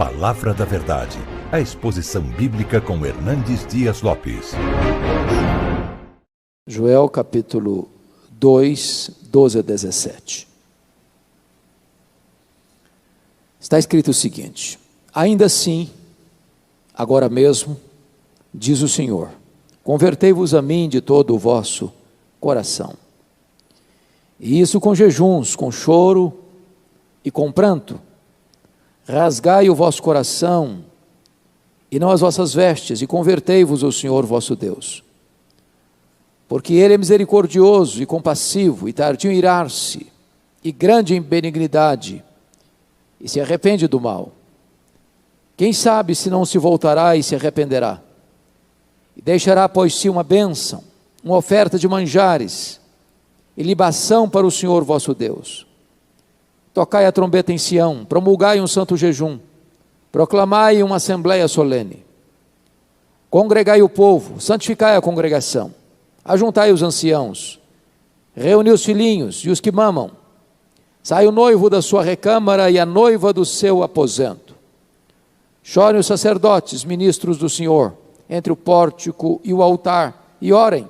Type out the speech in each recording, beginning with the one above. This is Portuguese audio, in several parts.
Palavra da Verdade, a exposição bíblica com Hernandes Dias Lopes. Joel capítulo 2, 12 a 17. Está escrito o seguinte: ainda assim, agora mesmo, diz o Senhor, convertei-vos a mim de todo o vosso coração. E isso com jejuns, com choro e com pranto. Rasgai o vosso coração e não as vossas vestes, e convertei-vos ao Senhor vosso Deus. Porque Ele é misericordioso e compassivo, e tardio em irar-se, e grande em benignidade, e se arrepende do mal. Quem sabe se não se voltará e se arrependerá? E deixará após si uma bênção, uma oferta de manjares, e libação para o Senhor vosso Deus. Tocai a trombeta em Sião, promulgai um santo jejum, proclamai uma assembleia solene. Congregai o povo, santificai a congregação, ajuntai os anciãos, reuni os filhinhos e os que mamam. Sai o noivo da sua recâmara e a noiva do seu aposento. Chorem os sacerdotes, ministros do Senhor, entre o pórtico e o altar, e orem.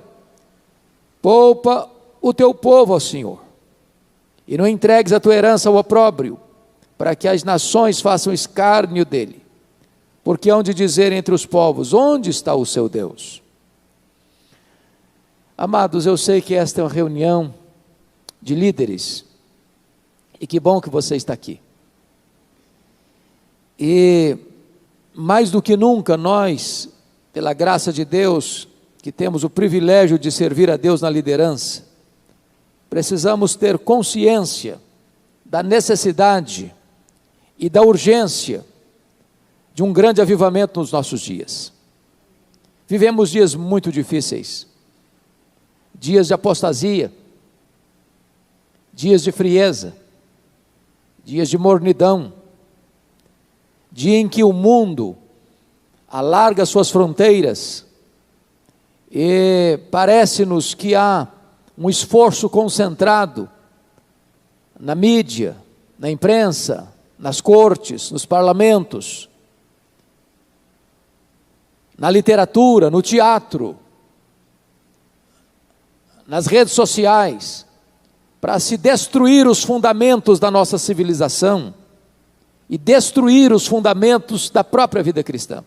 Poupa o teu povo ao Senhor, e não entregues a tua herança ao opróbrio, para que as nações façam escárnio dele, porque hão de dizer entre os povos, onde está o seu Deus? Amados, eu sei que esta é uma reunião de líderes, e que bom que você está aqui. E mais do que nunca nós, pela graça de Deus, que temos o privilégio de servir a Deus na liderança, precisamos ter consciência da necessidade e da urgência de um grande avivamento nos nossos dias. Vivemos dias muito difíceis, dias de apostasia, dias de frieza, dias de mornidão, dia em que o mundo alarga suas fronteiras e parece-nos que há um esforço concentrado na mídia, na imprensa, nas cortes, nos parlamentos, na literatura, no teatro, nas redes sociais, para se destruir os fundamentos da nossa civilização e destruir os fundamentos da própria vida cristã.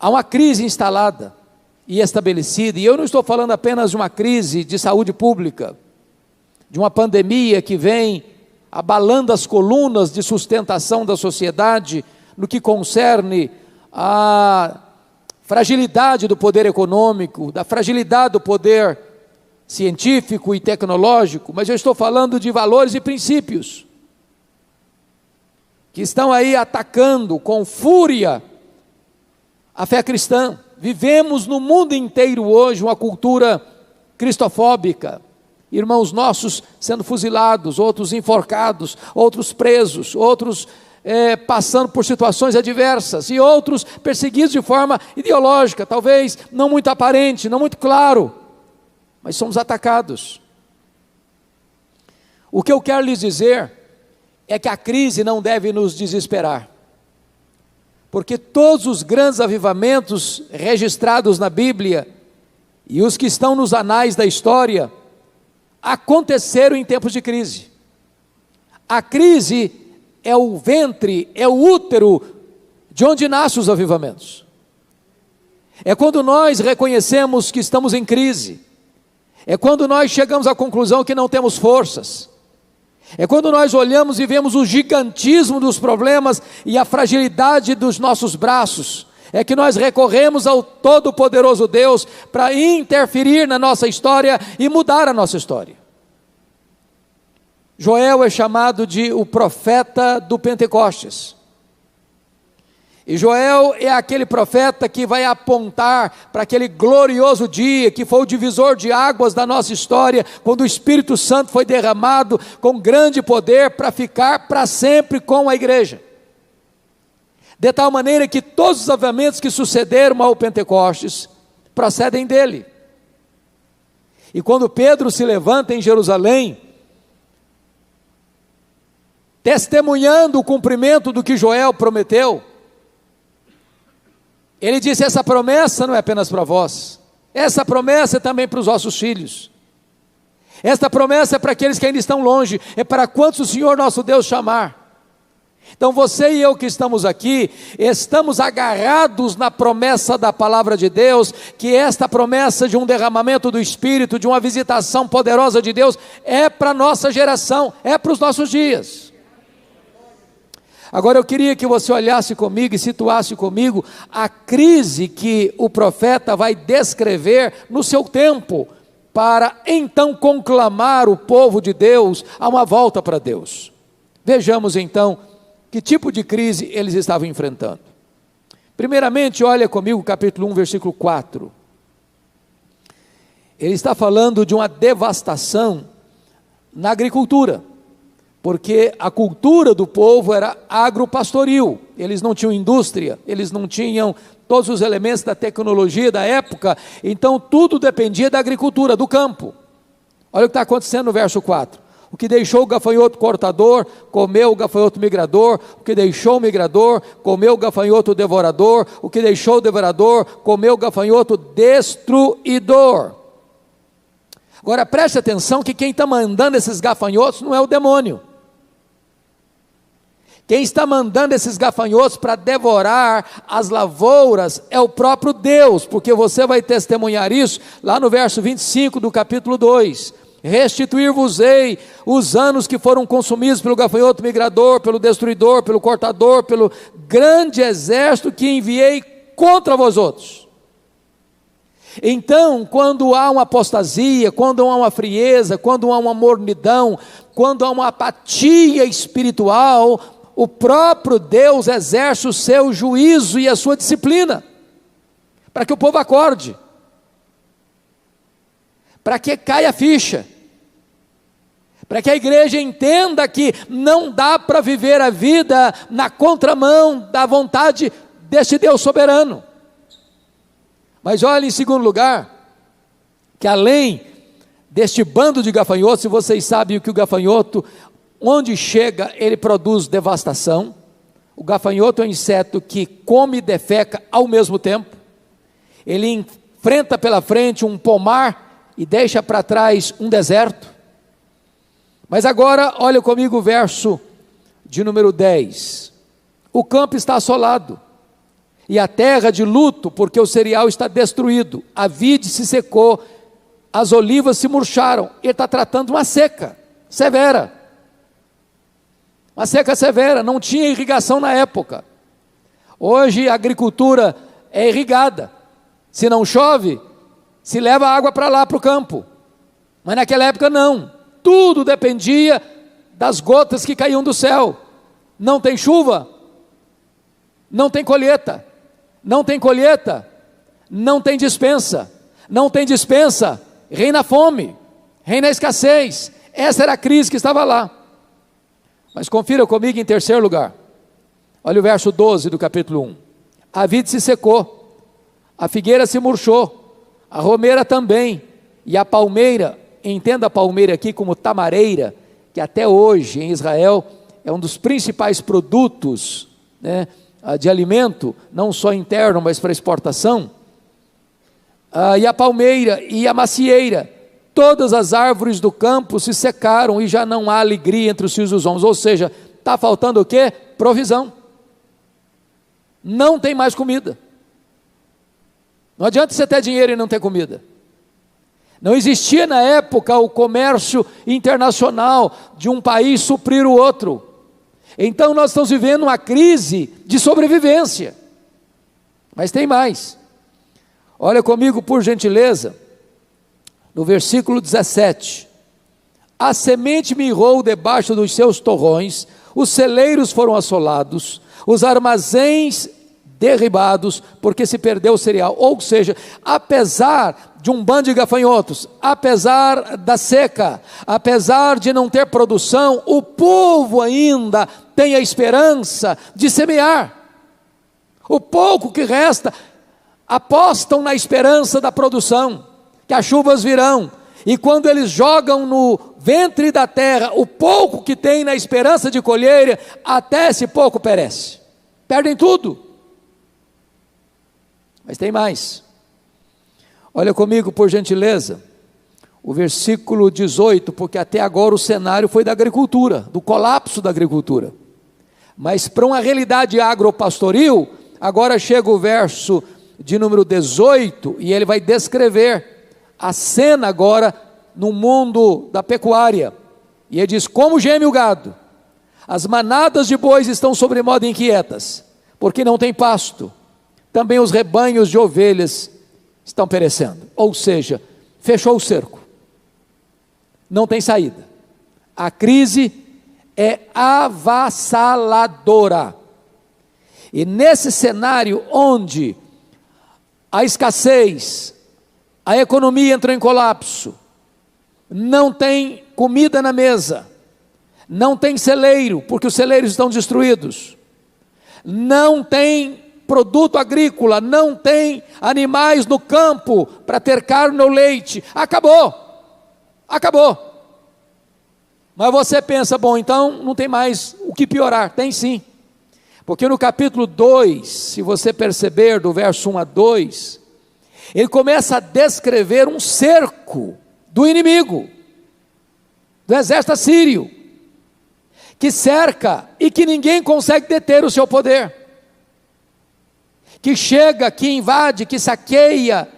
Há uma crise instalada e estabelecida, e eu não estou falando apenas de uma crise de saúde pública, de uma pandemia que vem abalando as colunas de sustentação da sociedade, no que concerne a fragilidade do poder econômico, da fragilidade do poder científico e tecnológico, mas eu estou falando de valores e princípios, que estão aí atacando com fúria a fé cristã. Vivemos no mundo inteiro hoje uma cultura cristofóbica, irmãos nossos sendo fuzilados, outros enforcados, outros presos, outros passando por situações adversas, e outros perseguidos de forma ideológica, talvez não muito aparente, não muito claro, mas somos atacados. O que eu quero lhes dizer é que a crise não deve nos desesperar, porque todos os grandes avivamentos registrados na Bíblia e os que estão nos anais da história aconteceram em tempos de crise. A crise é o ventre, é o útero de onde nascem os avivamentos. É quando nós reconhecemos que estamos em crise, é quando nós chegamos à conclusão que não temos forças, é quando nós olhamos e vemos o gigantismo dos problemas e a fragilidade dos nossos braços, é que nós recorremos ao Todo-Poderoso Deus para interferir na nossa história e mudar a nossa história. Joel é chamado de o profeta do Pentecostes. E Joel é aquele profeta que vai apontar para aquele glorioso dia que foi o divisor de águas da nossa história, quando o Espírito Santo foi derramado com grande poder para ficar para sempre com a igreja. De tal maneira que todos os avivamentos que sucederam ao Pentecostes procedem dele. E quando Pedro se levanta em Jerusalém, testemunhando o cumprimento do que Joel prometeu, ele disse: essa promessa não é apenas para vós, essa promessa é também para os vossos filhos, esta promessa é para aqueles que ainda estão longe, é para quantos o Senhor nosso Deus chamar. Então você e eu que estamos aqui, estamos agarrados na promessa da palavra de Deus, que esta promessa de um derramamento do Espírito, de uma visitação poderosa de Deus, é para a nossa geração, é para os nossos dias. Agora eu queria que você olhasse comigo e situasse comigo a crise que o profeta vai descrever no seu tempo, para então conclamar o povo de Deus a uma volta para Deus. Vejamos então que tipo de crise eles estavam enfrentando. Primeiramente, olha comigo capítulo 1, versículo 4. Ele está falando de uma devastação na agricultura, porque a cultura do povo era agropastoril, eles não tinham indústria, eles não tinham todos os elementos da tecnologia da época, então tudo dependia da agricultura, do campo. Olha o que está acontecendo no verso 4. O que deixou o gafanhoto cortador, comeu o gafanhoto migrador. O que deixou o migrador, comeu o gafanhoto devorador. O que deixou o devorador, comeu o gafanhoto destruidor. Agora preste atenção que quem está mandando esses gafanhotos não é o demônio. Quem está mandando esses gafanhotos para devorar as lavouras é o próprio Deus, porque você vai testemunhar isso lá no verso 25 do capítulo 2. Restituir-vos-ei os anos que foram consumidos pelo gafanhoto migrador, pelo destruidor, pelo cortador, pelo grande exército que enviei contra vós outros. Então, quando há uma apostasia, quando há uma frieza, quando há uma mornidão, quando há uma apatia espiritual, o próprio Deus exerce o seu juízo e a sua disciplina, para que o povo acorde, para que caia a ficha, para que a igreja entenda que não dá para viver a vida na contramão da vontade deste Deus soberano. Mas olha, em segundo lugar, que além deste bando de gafanhotos, e vocês sabem que o gafanhoto, onde chega, ele produz devastação. O gafanhoto é um inseto que come e defeca ao mesmo tempo. Ele enfrenta pela frente um pomar e deixa para trás um deserto. Mas agora, olha comigo o verso de número 10. O campo está assolado, e a terra de luto, porque o cereal está destruído, a vide se secou, as olivas se murcharam. Ele está tratando uma seca severa. Uma seca severa, não tinha irrigação na época. Hoje a agricultura é irrigada. Se não chove, se leva água para lá, para o campo. Mas naquela época não. Tudo dependia das gotas que caíam do céu. Não tem chuva, não tem colheita. Não tem colheita, não tem dispensa. Não tem dispensa, reina a fome, reina a escassez. Essa era a crise que estava lá. Mas confira comigo em terceiro lugar. Olha o verso 12 do capítulo 1. A vide se secou, a figueira se murchou, a romeira também, e a palmeira, entenda a palmeira aqui como tamareira, que até hoje em Israel é um dos principais produtos, né, de alimento, não só interno, mas para exportação. E a palmeira e a macieira, todas as árvores do campo se secaram e já não há alegria entre os filhos dos homens. Ou seja, está faltando o quê? Provisão. Não tem mais comida. Não adianta você ter dinheiro e não ter comida. Não existia na época o comércio internacional de um país suprir o outro. Então nós estamos vivendo uma crise de sobrevivência. Mas tem mais. Olha comigo por gentileza, no versículo 17. A semente mirrou debaixo dos seus torrões, os celeiros foram assolados, os armazéns derribados, porque se perdeu o cereal. Ou seja, apesar de um bando de gafanhotos, apesar da seca, apesar de não ter produção, o povo ainda tem a esperança de semear. O pouco que resta, apostam na esperança da produção, que as chuvas virão, e quando eles jogam ventre da terra, o pouco que tem na esperança de colheita, até esse pouco perece. Perdem tudo. Mas tem mais. Olha comigo, por gentileza, o versículo 18, porque até agora o cenário foi da agricultura, do colapso da agricultura. Mas para uma realidade agropastoril, agora chega o verso de número 18, e ele vai descrever a cena agora no mundo da pecuária. E ele diz: como geme o gado, as manadas de bois estão sobremodo inquietas, porque não tem pasto, também os rebanhos de ovelhas estão perecendo. Ou seja, fechou o cerco, não tem saída. A crise é avassaladora, e nesse cenário onde a escassez, a economia entrou em colapso, não tem comida na mesa, não tem celeiro, porque os celeiros estão destruídos, não tem produto agrícola, não tem animais no campo para ter carne ou leite, acabou. Mas você pensa, bom, então não tem mais o que piorar. Tem sim, porque no capítulo 2, se você perceber do verso 1 a 2, ele começa a descrever um cerco do inimigo, do exército assírio, que cerca e que ninguém consegue deter o seu poder, que chega, que invade, que saqueia,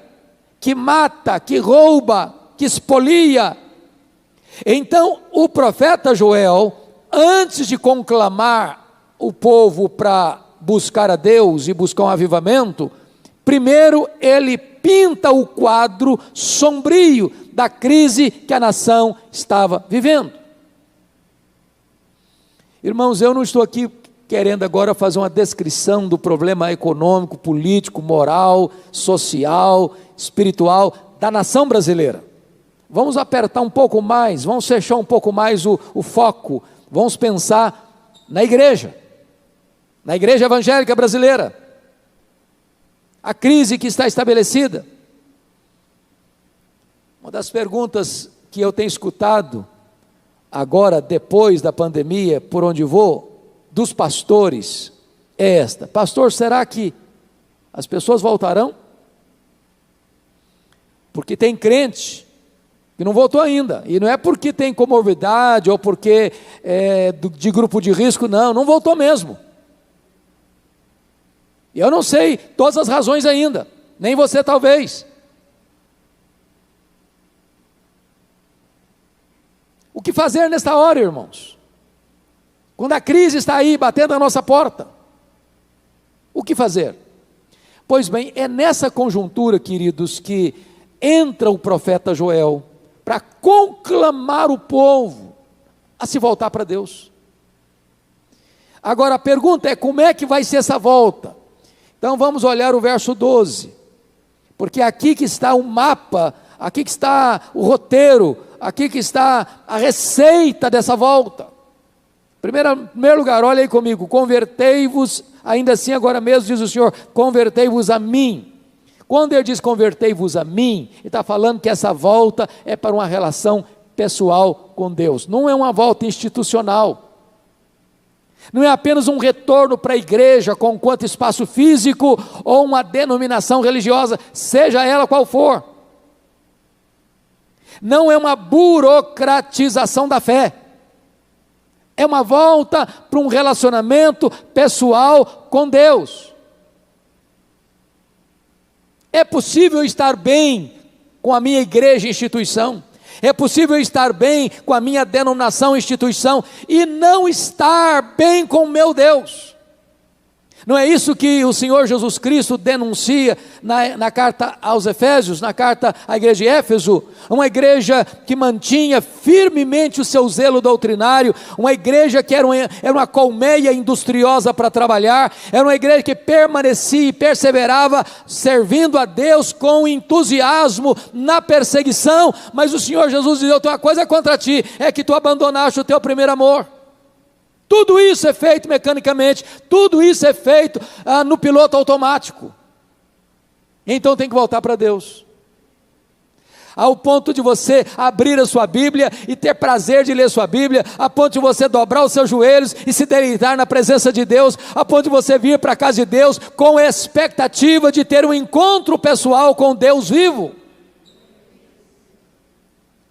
que mata, que rouba, que expolia. Então o profeta Joel, antes de conclamar o povo para buscar a Deus e buscar um avivamento, primeiro ele pinta o quadro sombrio da crise que a nação estava vivendo. Irmãos, eu não estou aqui querendo agora fazer uma descrição do problema econômico, político, moral, social, espiritual da nação brasileira. Vamos apertar um pouco mais, vamos fechar um pouco mais o foco, vamos pensar na igreja evangélica brasileira, a crise que está estabelecida. Uma das perguntas que eu tenho escutado agora, depois da pandemia, por onde vou, dos pastores, é esta: pastor, será que as pessoas voltarão? Porque tem crente que não voltou ainda, e não é porque tem comorbidade, ou porque é de grupo de risco, não voltou mesmo. Eu não sei todas as razões ainda, nem você talvez. O que fazer nesta hora, irmãos? Quando a crise está aí, batendo na nossa porta, o que fazer? Pois bem, é nessa conjuntura, queridos, que entra o profeta Joel, para conclamar o povo a se voltar para Deus. Agora a pergunta é: como é que vai ser essa volta? Então vamos olhar o verso 12, porque aqui que está o mapa, aqui que está o roteiro, aqui que está a receita dessa volta. Em primeiro lugar, olha aí comigo: convertei-vos, ainda assim agora mesmo diz o Senhor, convertei-vos a mim. Quando ele diz convertei-vos a mim, ele está falando que essa volta é para uma relação pessoal com Deus, não é uma volta institucional, não é apenas um retorno para a igreja com quanto espaço físico, ou uma denominação religiosa, seja ela qual for. Não é uma burocratização da fé, é uma volta para um relacionamento pessoal com Deus. É possível estar bem com a minha igreja e instituição, é possível estar bem com a minha denominação e instituição, e não estar bem com o meu Deus. Não é isso que o Senhor Jesus Cristo denuncia na carta aos Efésios, na carta à igreja de Éfeso? Uma igreja que mantinha firmemente o seu zelo doutrinário, uma igreja que era uma colmeia industriosa para trabalhar, era uma igreja que permanecia e perseverava servindo a Deus com entusiasmo na perseguição. Mas o Senhor Jesus dizia: eu tenho uma coisa contra ti, é que tu abandonaste o teu primeiro amor. Tudo isso é feito mecanicamente, tudo isso é feito no piloto automático. Então tem que voltar para Deus. ao ponto de você abrir a sua Bíblia e ter prazer de ler sua Bíblia, a ponto de você dobrar os seus joelhos e se deleitar na presença de Deus, a ponto de você vir para a casa de Deus com a expectativa de ter um encontro pessoal com Deus vivo.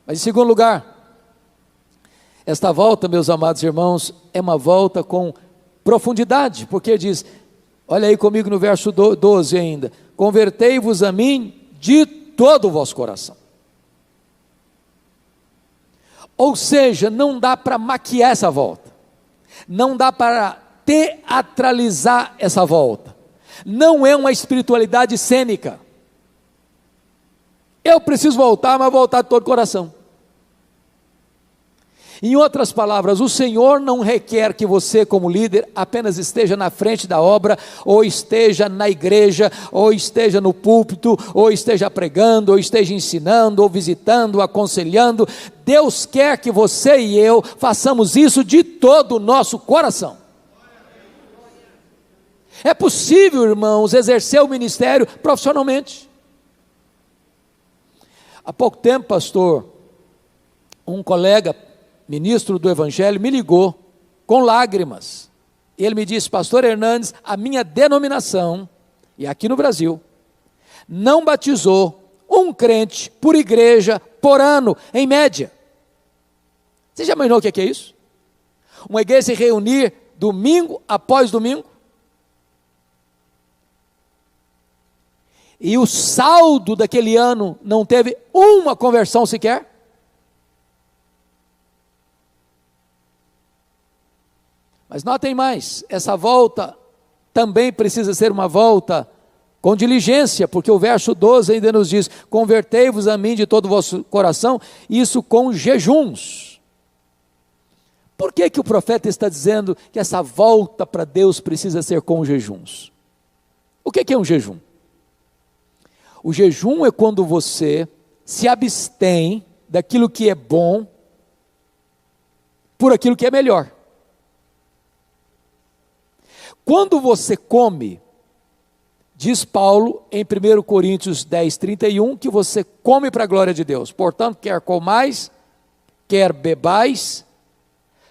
Mas em segundo lugar, esta volta, meus amados irmãos, é uma volta com profundidade, porque diz, olha aí comigo no verso 12 ainda, convertei-vos a mim de todo o vosso coração. Ou seja, não dá para maquiar essa volta, não dá para teatralizar essa volta, não é uma espiritualidade cênica. Eu preciso voltar, mas voltar de todo o coração. Em outras palavras, o Senhor não requer que você, como líder, apenas esteja na frente da obra, ou esteja na igreja, ou esteja no púlpito, ou esteja pregando, ou esteja ensinando, ou visitando, aconselhando. Deus quer que você e eu façamos isso de todo o nosso coração. É possível, irmãos, exercer o ministério profissionalmente. Há pouco tempo, pastor, um colega ministro do Evangelho me ligou com lágrimas, e ele me disse, pastor Hernandes, a minha denominação, e aqui no Brasil, não batizou um crente por igreja por ano, em média. Você já imaginou o que é isso? Uma igreja se reunir domingo após domingo, e o saldo daquele ano não teve uma conversão sequer? Mas notem mais, essa volta também precisa ser uma volta com diligência, porque o verso 12 ainda nos diz, convertei-vos a mim de todo o vosso coração, isso com jejuns. Por que o profeta está dizendo que essa volta para Deus precisa ser com jejuns? O que é um jejum? O jejum é quando você se abstém daquilo que é bom, por aquilo que é melhor. Quando você come, diz Paulo em 1 Coríntios 10, 31, que você come para a glória de Deus. Portanto, quer comais, quer bebais,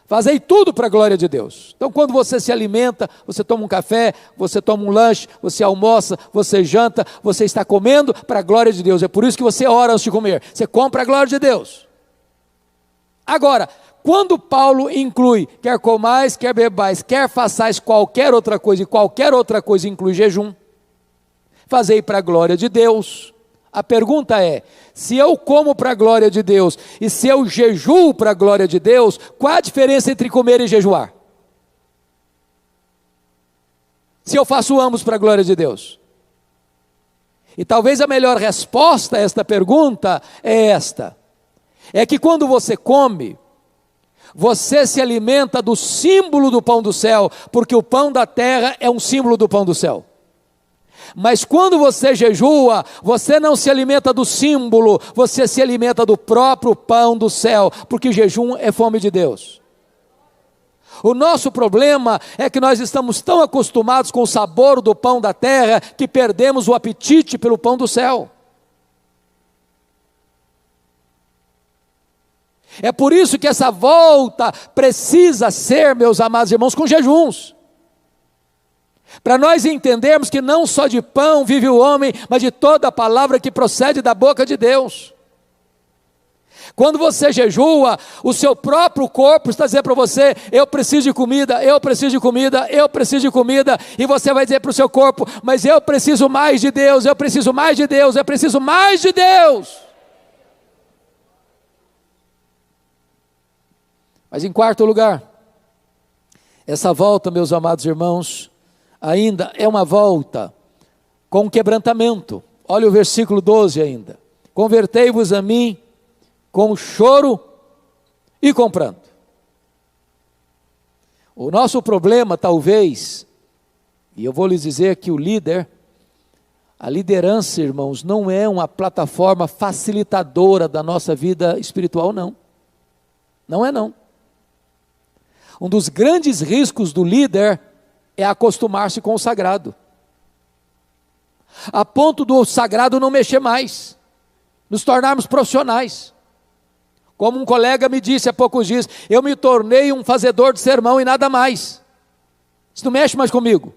fazei tudo para a glória de Deus. Então, quando você se alimenta, você toma um café, você toma um lanche, você almoça, você janta, você está comendo para a glória de Deus. É por isso que você ora antes de comer. Você come para a glória de Deus. Agora, quando Paulo inclui, quer comais, quer bebais, quer façais qualquer outra coisa, e qualquer outra coisa inclui jejum, fazei para a glória de Deus. A pergunta é, se eu como para a glória de Deus, e se eu jejuo para a glória de Deus, qual a diferença entre comer e jejuar? Se eu faço ambos para a glória de Deus? E talvez a melhor resposta a esta pergunta é esta, é que quando você come, você se alimenta do símbolo do pão do céu, porque o pão da terra é um símbolo do pão do céu. Mas quando você jejua, você não se alimenta do símbolo, você se alimenta do próprio pão do céu, porque o jejum é fome de Deus. O nosso problema é que nós estamos tão acostumados com o sabor do pão da terra, que perdemos o apetite pelo pão do céu. É por isso que essa volta precisa ser, meus amados irmãos, com jejuns. Para nós entendermos que não só de pão vive o homem, mas de toda a palavra que procede da boca de Deus. Quando você jejua, o seu próprio corpo está dizendo para você, eu preciso de comida, eu preciso de comida, eu preciso de comida, e você vai dizer para o seu corpo, mas eu preciso mais de Deus, eu preciso mais de Deus, eu preciso mais de Deus. Mas em quarto lugar, essa volta, meus amados irmãos, ainda é uma volta com quebrantamento. Olha o versículo 12 ainda. Convertei-vos a mim com choro e com pranto. O nosso problema talvez, e eu vou lhes dizer que o líder, a liderança, irmãos, não é uma plataforma facilitadora da nossa vida espiritual, não. Não é não. Um dos grandes riscos do líder é acostumar-se com o sagrado, a ponto do sagrado não mexer mais. nos tornarmos profissionais. Como um colega me disse há poucos dias, eu me tornei um fazedor de sermão e nada mais. Isso não mexe mais comigo,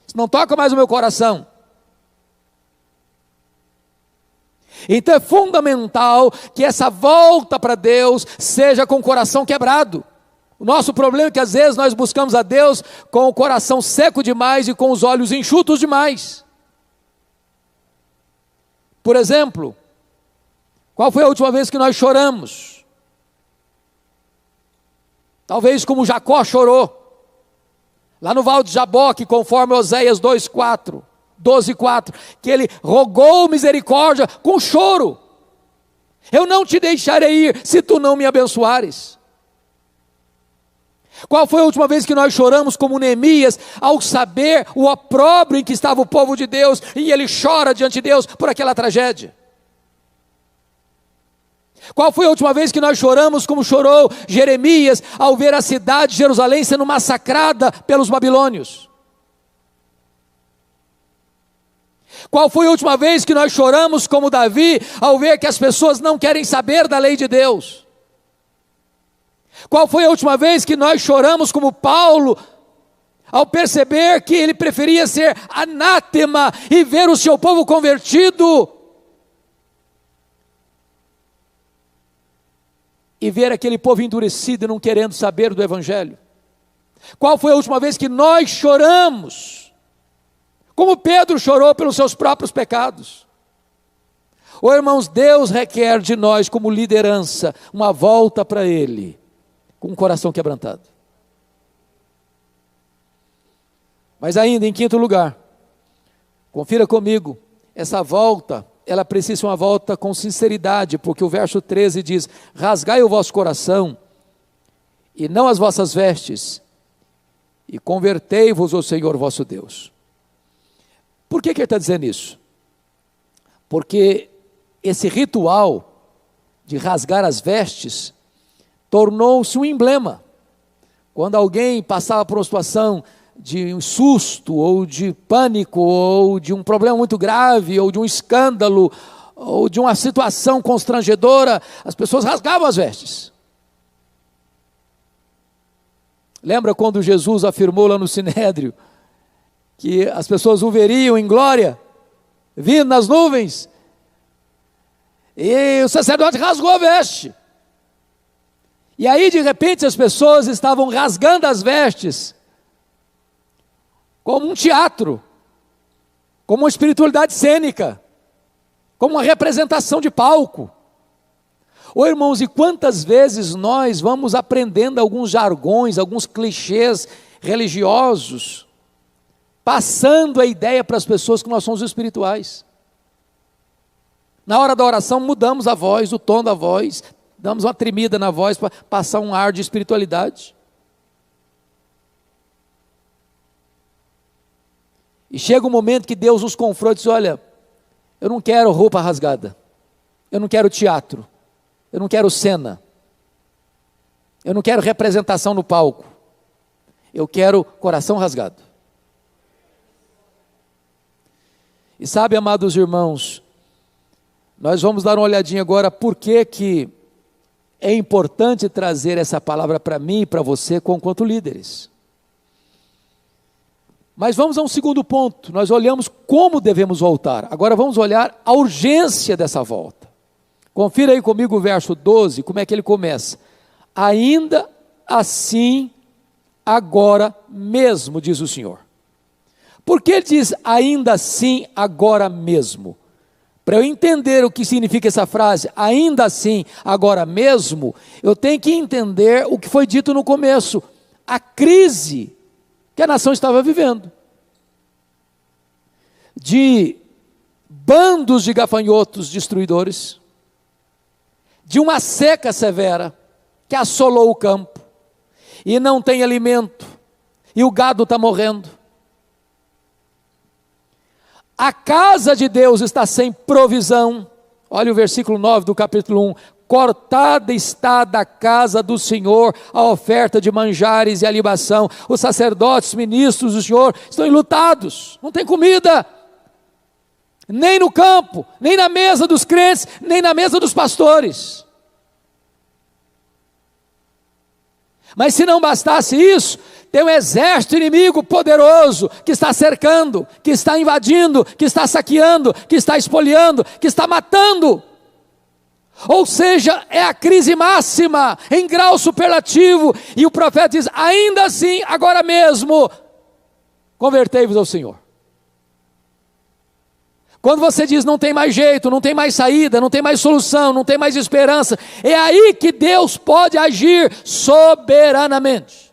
isso não toca mais o meu coração. Então é fundamental que essa volta para Deus seja com o coração quebrado. O nosso problema é que às vezes nós buscamos a Deus com o coração seco demais e com os olhos enxutos demais. Por exemplo, qual foi a última vez que nós choramos? Talvez como Jacó chorou, lá no Val de Jaboque, conforme Oséias 12:4, que ele rogou misericórdia com choro. Eu não te deixarei ir se tu não me abençoares. Qual foi a última vez que nós choramos como Neemias, ao saber o opróbrio em que estava o povo de Deus, e ele chora diante de Deus por aquela tragédia? Qual foi a última vez que nós choramos como chorou Jeremias, ao ver a cidade de Jerusalém sendo massacrada pelos babilônios? Qual foi a última vez que nós choramos como Davi, ao ver que as pessoas não querem saber da lei de Deus? Qual foi a última vez que nós choramos como Paulo, ao perceber que ele preferia ser anátema e ver o seu povo convertido, e ver aquele povo endurecido e não querendo saber do Evangelho? Qual foi a última vez que nós choramos, como Pedro chorou pelos seus próprios pecados? Oh, irmãos, Deus requer de nós como liderança uma volta para Ele, com o coração quebrantado. Mas ainda, em quinto lugar, confira comigo, essa volta, ela precisa ser uma volta com sinceridade, porque o verso 13 diz: rasgai o vosso coração, e não as vossas vestes, e convertei-vos ao Senhor vosso Deus. Por que ele está dizendo isso? Porque esse ritual de rasgar as vestes tornou-se um emblema. Quando alguém passava por uma situação de um susto, ou de pânico, ou de um problema muito grave, ou de um escândalo, ou de uma situação constrangedora, as pessoas rasgavam as vestes. Lembra quando Jesus afirmou lá no Sinédrio, que as pessoas o veriam em glória, vindo nas nuvens, e o sacerdote rasgou a veste. E aí de repente as pessoas estavam rasgando as vestes, como um teatro, como uma espiritualidade cênica, como uma representação de palco. Ô irmãos, e quantas vezes nós vamos aprendendo alguns jargões, alguns clichês religiosos, passando a ideia para as pessoas que nós somos espirituais. Na hora da oração mudamos a voz, o tom da voz, damos uma tremida na voz para passar um ar de espiritualidade. E chega um momento que Deus nos confronta e diz: olha, eu não quero roupa rasgada, eu não quero teatro, eu não quero cena, eu não quero representação no palco, eu quero coração rasgado. E sabe, amados irmãos, nós vamos dar uma olhadinha agora por que é importante trazer essa palavra para mim e para você enquanto líderes. Mas vamos a um segundo ponto, nós olhamos como devemos voltar, agora vamos olhar a urgência dessa volta. Confira aí comigo o verso 12, como é que ele começa: ainda assim, agora mesmo, diz o Senhor. Por que ele diz ainda assim, agora mesmo? Para eu entender o que significa essa frase, ainda assim, agora mesmo, eu tenho que entender o que foi dito no começo, a crise que a nação estava vivendo, de bandos de gafanhotos destruidores, de uma seca severa que assolou o campo, e não tem alimento, e o gado está morrendo. A casa de Deus está sem provisão. Olha o versículo 9 do capítulo 1. Cortada está da casa do Senhor a oferta de manjares e a libação. Os sacerdotes, ministros do Senhor estão enlutados, não tem comida. nem no campo, nem na mesa dos crentes, nem na mesa dos pastores. Mas se não bastasse isso, tem um exército inimigo poderoso que está cercando, que está invadindo, que está saqueando, que está espoliando, que está matando. Ou seja, é a crise máxima, em grau superlativo, e o profeta diz: ainda assim, agora mesmo, convertei-vos ao Senhor. Quando você diz não tem mais jeito, não tem mais saída, não tem mais solução, não tem mais esperança, é aí que Deus pode agir soberanamente.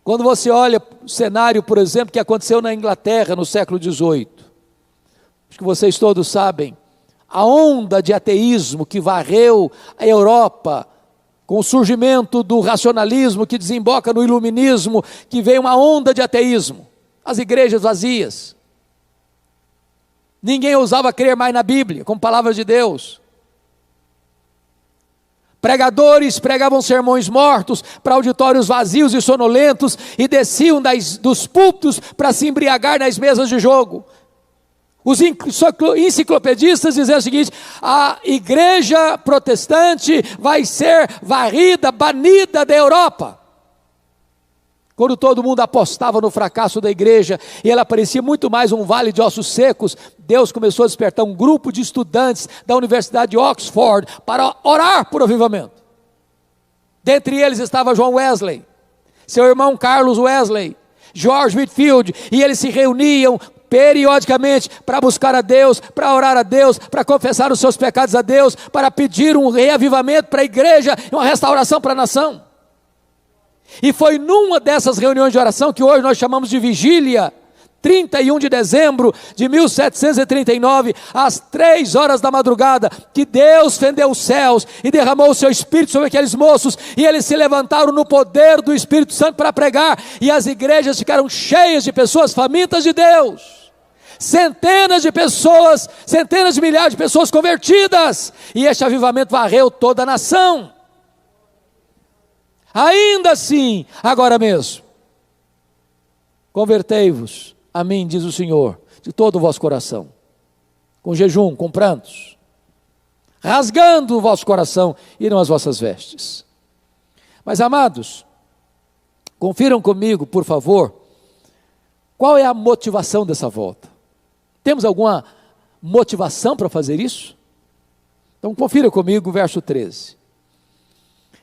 Quando você olha o cenário, por exemplo, que aconteceu na Inglaterra no século XVIII, acho que vocês todos sabem, a onda de ateísmo que varreu a Europa, com o surgimento do racionalismo que desemboca no iluminismo, que veio uma onda de ateísmo, as igrejas vazias, ninguém ousava crer mais na Bíblia, como palavra de Deus. Pregadores pregavam sermões mortos para auditórios vazios e sonolentos, e desciam dos púlpitos para se embriagar nas mesas de jogo. Os enciclopedistas diziam o seguinte: a igreja protestante vai ser varrida, banida da Europa. Quando todo mundo apostava no fracasso da igreja, e ela parecia muito mais um vale de ossos secos, Deus começou a despertar um grupo de estudantes da Universidade de Oxford para orar por avivamento. Dentre eles estava John Wesley, seu irmão Carlos Wesley, George Whitefield, e eles se reuniam periodicamente para buscar a Deus, para orar a Deus, para confessar os seus pecados a Deus, para pedir um reavivamento para a igreja e uma restauração para a nação. E foi numa dessas reuniões de oração, que hoje nós chamamos de vigília, 31 de dezembro de 1739, às 3 horas da madrugada, que Deus fendeu os céus e derramou o seu Espírito sobre aqueles moços, e eles se levantaram no poder do Espírito Santo para pregar, e as igrejas ficaram cheias de pessoas famintas de Deus, centenas de pessoas, centenas de milhares de pessoas convertidas, e este avivamento varreu toda a nação. Ainda assim, agora mesmo, convertei-vos a mim, diz o Senhor, de todo o vosso coração, com jejum, com prantos, rasgando o vosso coração e não as vossas vestes. Mas, amados, confiram comigo, por favor, qual é a motivação dessa volta? Temos alguma motivação para fazer isso? Então confira comigo o verso 13.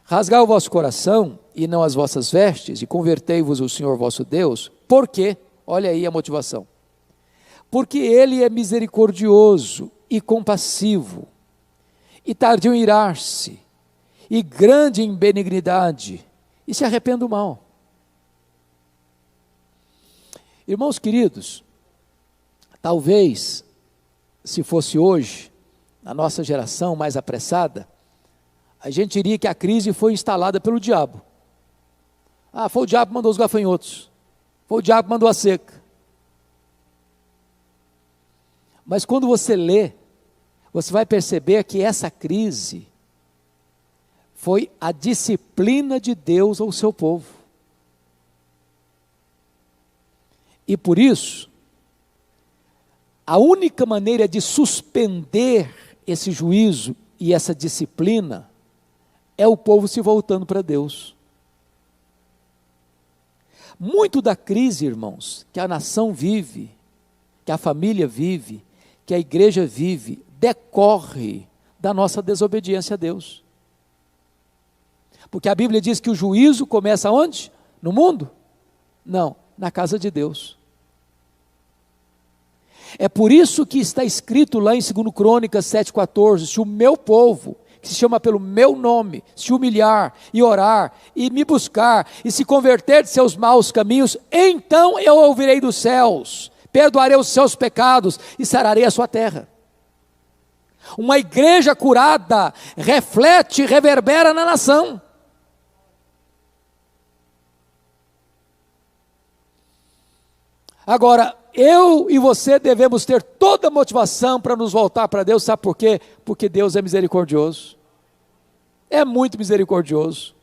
Rasgai o vosso coração e não as vossas vestes, e convertei-vos o Senhor vosso Deus. Por quê? Olha aí a motivação. Porque Ele é misericordioso e compassivo, e tardio em irar-se, e grande em benignidade, e se arrepende do mal. Irmãos queridos, talvez, se fosse hoje, a nossa geração mais apressada, a gente diria que a crise foi instalada pelo diabo. Ah, foi o diabo que mandou os gafanhotos, foi o diabo que mandou a seca. Mas quando você lê, você vai perceber que essa crise foi a disciplina de Deus ao seu povo. E por isso, a única maneira de suspender esse juízo e essa disciplina é o povo se voltando para Deus. Muito da crise, irmãos, que a nação vive, que a família vive, que a igreja vive, decorre da nossa desobediência a Deus. Porque a Bíblia diz que o juízo começa onde? No mundo? Não, na casa de Deus. É por isso que está escrito lá em 2 Crônicas 7,14, se o meu povo, que se chama pelo meu nome, se humilhar e orar, e me buscar, e se converter de seus maus caminhos, então eu ouvirei dos céus, perdoarei os seus pecados, e sararei a sua terra. Uma igreja curada, reflete, reverbera na nação. Agora, eu e você devemos ter toda a motivação para nos voltar para Deus, sabe por quê? Porque Deus é misericordioso, é muito misericordioso.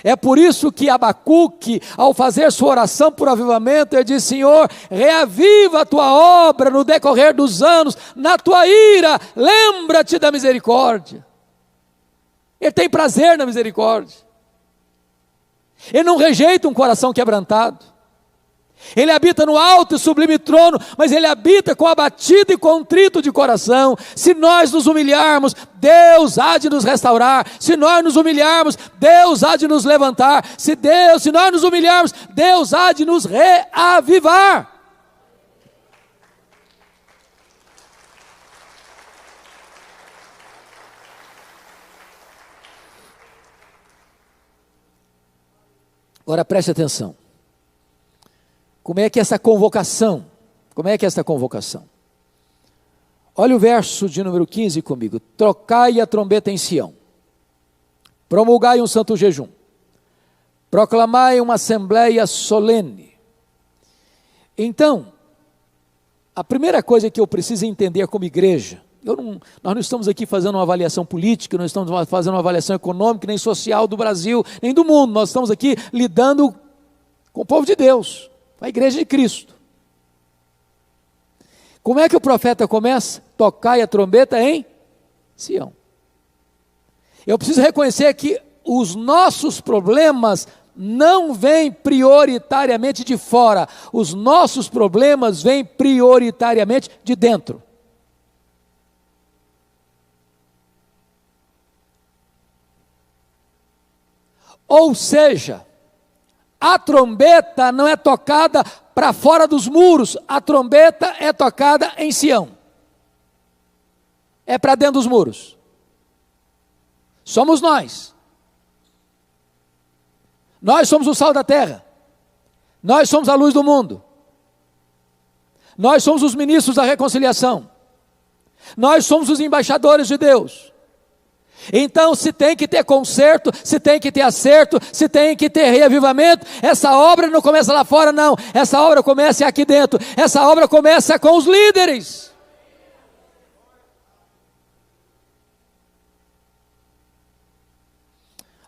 É por isso que Abacuque, ao fazer sua oração por avivamento, ele diz: Senhor, reaviva a tua obra no decorrer dos anos, na tua ira, lembra-te da misericórdia. Ele tem prazer na misericórdia. Ele não rejeita um coração quebrantado. Ele habita no alto e sublime trono, mas ele habita com abatido e contrito de coração. Se nós nos humilharmos, Deus há de nos restaurar. Se nós nos humilharmos, Deus há de nos levantar. Se nós nos humilharmos, Deus há de nos reavivar. Agora preste atenção. Como é que é essa convocação? Olha o verso de número 15 comigo. Tocai a trombeta em Sião, promulgai um santo jejum, proclamai uma assembleia solene. Então, a primeira coisa que eu preciso entender como igreja, nós não estamos aqui fazendo uma avaliação política, não estamos fazendo uma avaliação econômica, nem social do Brasil, nem do mundo. Nós estamos aqui lidando com o povo de Deus, a igreja de Cristo. Como é que o profeta começa? Tocai a trombeta em Sião. Eu preciso reconhecer que os nossos problemas não vêm prioritariamente de fora, os nossos problemas vêm prioritariamente de dentro. Ou seja, a trombeta não é tocada para fora dos muros, a trombeta é tocada em Sião. É para dentro dos muros. Somos nós. Nós somos o sal da terra. Nós somos a luz do mundo. Nós somos os ministros da reconciliação. Nós somos os embaixadores de Deus. Então, se tem que ter conserto, se tem que ter acerto, se tem que ter reavivamento, essa obra não começa lá fora, não. Essa obra começa aqui dentro. Essa obra começa com os líderes.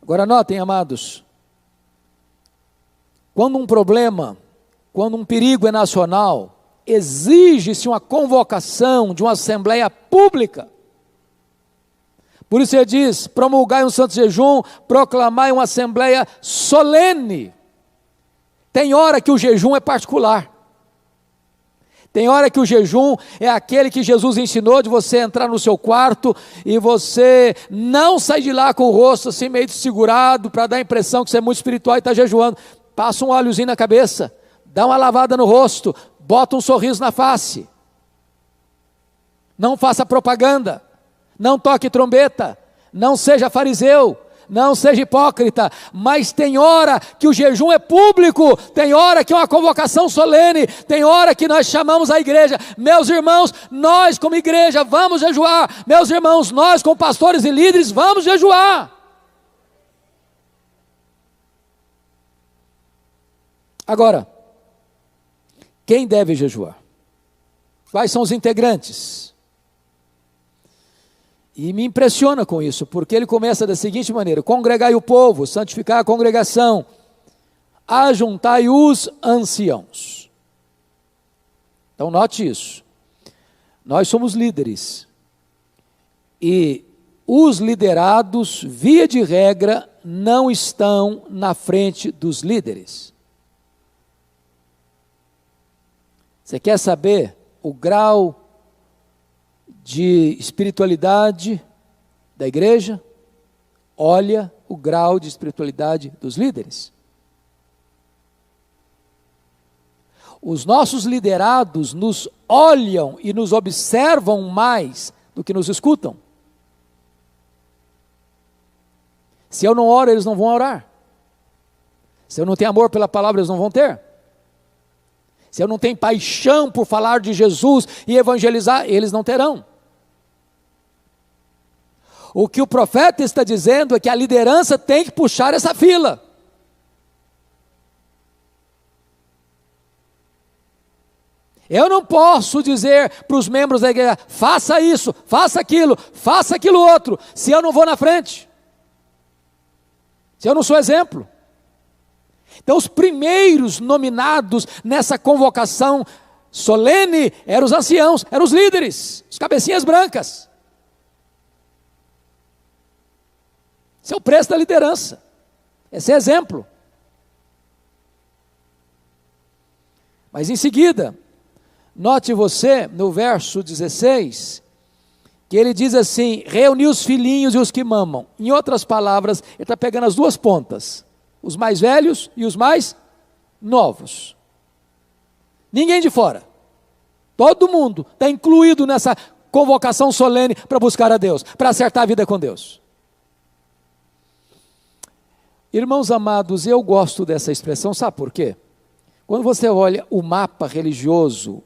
Agora notem, amados, quando um problema, quando um perigo é nacional, exige-se uma convocação de uma assembleia pública. Por isso ele diz: promulgai um santo jejum, proclamai uma assembleia solene. Tem hora que o jejum é particular. Tem hora que o jejum é aquele que Jesus ensinou, de você entrar no seu quarto e você não sair de lá com o rosto assim meio desfigurado, para dar a impressão que você é muito espiritual e está jejuando. Passa um óleozinho na cabeça, dá uma lavada no rosto, bota um sorriso na face. Não faça propaganda. Não toque trombeta, não seja fariseu, não seja hipócrita, mas tem hora que o jejum é público, tem hora que é uma convocação solene, tem hora que nós chamamos a igreja: meus irmãos, nós como igreja vamos jejuar, meus irmãos, nós como pastores e líderes vamos jejuar. Agora, quem deve jejuar? Quais são os integrantes? E me impressiona com isso, porque ele começa da seguinte maneira: congregai o povo, santificai a congregação, ajuntai os anciãos. Então note isso, nós somos líderes, e os liderados, via de regra, não estão na frente dos líderes. Você quer saber o grau de espiritualidade da igreja? Olha o grau de espiritualidade dos líderes. Os nossos liderados nos olham e nos observam mais do que nos escutam. Se eu não oro, eles não vão orar. Se eu não tenho amor pela palavra, eles não vão ter. Se eu não tenho paixão por falar de Jesus e evangelizar, eles não terão. O que o profeta está dizendo é que a liderança tem que puxar essa fila. Eu não posso dizer para os membros da igreja: faça isso, faça aquilo outro, se eu não vou na frente. Se eu não sou exemplo. Então, os primeiros nominados nessa convocação solene eram os anciãos, eram os líderes, os cabecinhas brancas. Esse é o preço da liderança. Esse é exemplo. Mas em seguida, note você, no verso 16, que ele diz assim: reuniu os filhinhos e os que mamam. Em outras palavras, ele está pegando as duas pontas, os mais velhos e os mais novos. Ninguém de fora. Todo mundo está incluído nessa convocação solene para buscar a Deus, para acertar a vida com Deus. Irmãos amados, eu gosto dessa expressão, sabe por quê? Quando você olha o mapa religioso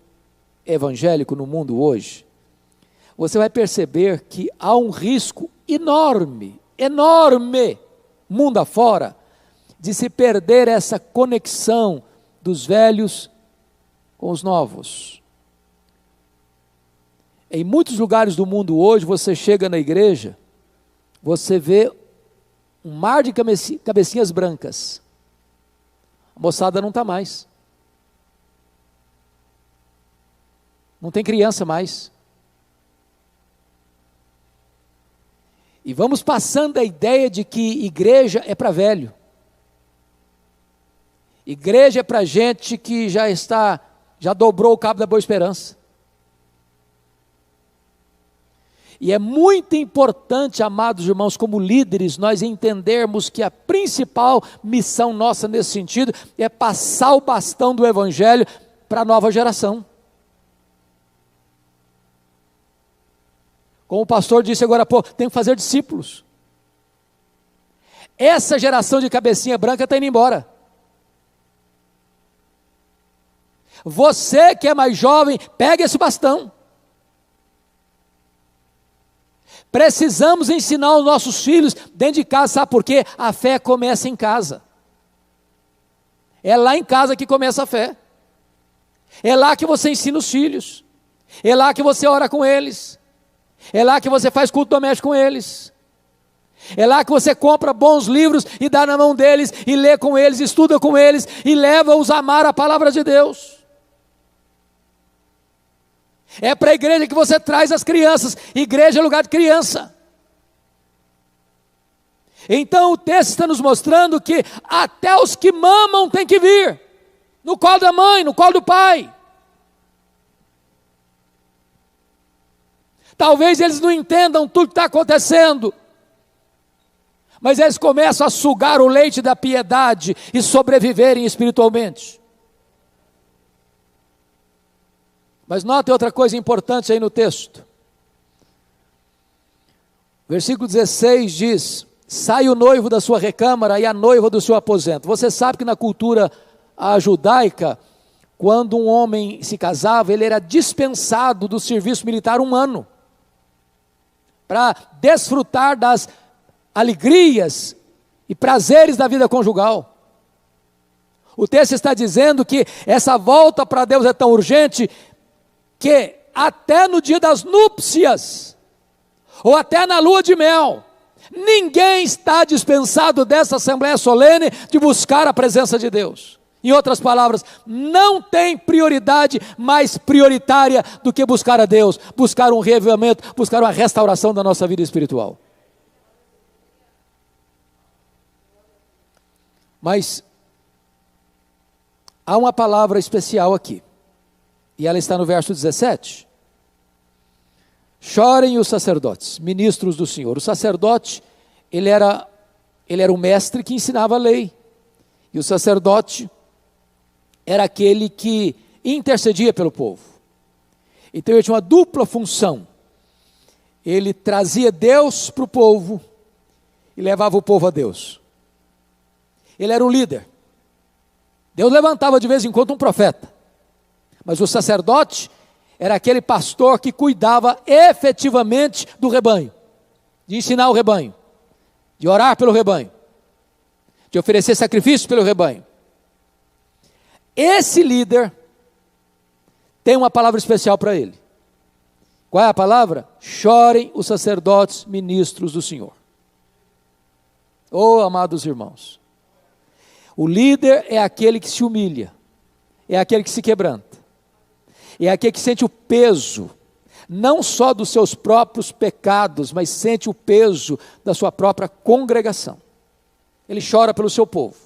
evangélico no mundo hoje, você vai perceber que há um risco enorme, enorme, mundo afora, de se perder essa conexão dos velhos com os novos. Em muitos lugares do mundo hoje, você chega na igreja, você vê um mar de cabecinhas brancas. A moçada não está mais. Não tem criança mais. E vamos passando a ideia de que igreja é para velho. Igreja é para gente que já dobrou o cabo da Boa Esperança. E é muito importante, amados irmãos, como líderes, nós entendermos que a principal missão nossa nesse sentido é passar o bastão do Evangelho para a nova geração. Como o pastor disse agora há pouco, tem que fazer discípulos. Essa geração de cabecinha branca está indo embora. Você que é mais jovem, pega esse bastão. Precisamos ensinar os nossos filhos dentro de casa, sabe por quê? A fé começa em casa. É lá em casa que começa a fé. É lá que você ensina os filhos. É lá que você ora com eles. É lá que você faz culto doméstico com eles. É lá que você compra bons livros e dá na mão deles, e lê com eles, estuda com eles, e leva-os a amar a palavra de Deus. É para a igreja que você traz as crianças. Igreja é lugar de criança. Então o texto está nos mostrando que até os que mamam têm que vir. No colo da mãe, no colo do pai. Talvez eles não entendam tudo que está acontecendo, mas eles começam a sugar o leite da piedade e sobreviverem espiritualmente. Mas note outra coisa importante aí no texto. Versículo 16 diz: sai o noivo da sua recâmara e a noiva do seu aposento. Você sabe que na cultura judaica, quando um homem se casava, ele era dispensado do serviço militar 1 ano, para desfrutar das alegrias e prazeres da vida conjugal. O texto está dizendo que essa volta para Deus é tão urgente, que até no dia das núpcias, ou até na lua de mel, ninguém está dispensado dessa assembleia solene de buscar a presença de Deus. Em outras palavras, não tem prioridade mais prioritária do que buscar a Deus, buscar um reavivamento, buscar uma restauração da nossa vida espiritual. Mas há uma palavra especial aqui, e ela está no verso 17. Chorem os sacerdotes, ministros do Senhor. O sacerdote, ele era o mestre que ensinava a lei, e o sacerdote era aquele que intercedia pelo povo. Então ele tinha uma dupla função. Ele trazia Deus para o povo e levava o povo a Deus. Ele era um líder. Deus levantava de vez em quando um profeta, mas o sacerdote era aquele pastor que cuidava efetivamente do rebanho, de ensinar o rebanho, de orar pelo rebanho, de oferecer sacrifícios pelo rebanho. Esse líder tem uma palavra especial para ele. Qual é a palavra? Chorem os sacerdotes, ministros do Senhor. Oh, amados irmãos, o líder é aquele que se humilha, é aquele que se quebranta, é aquele que sente o peso, não só dos seus próprios pecados, mas sente o peso da sua própria congregação. Ele chora pelo seu povo.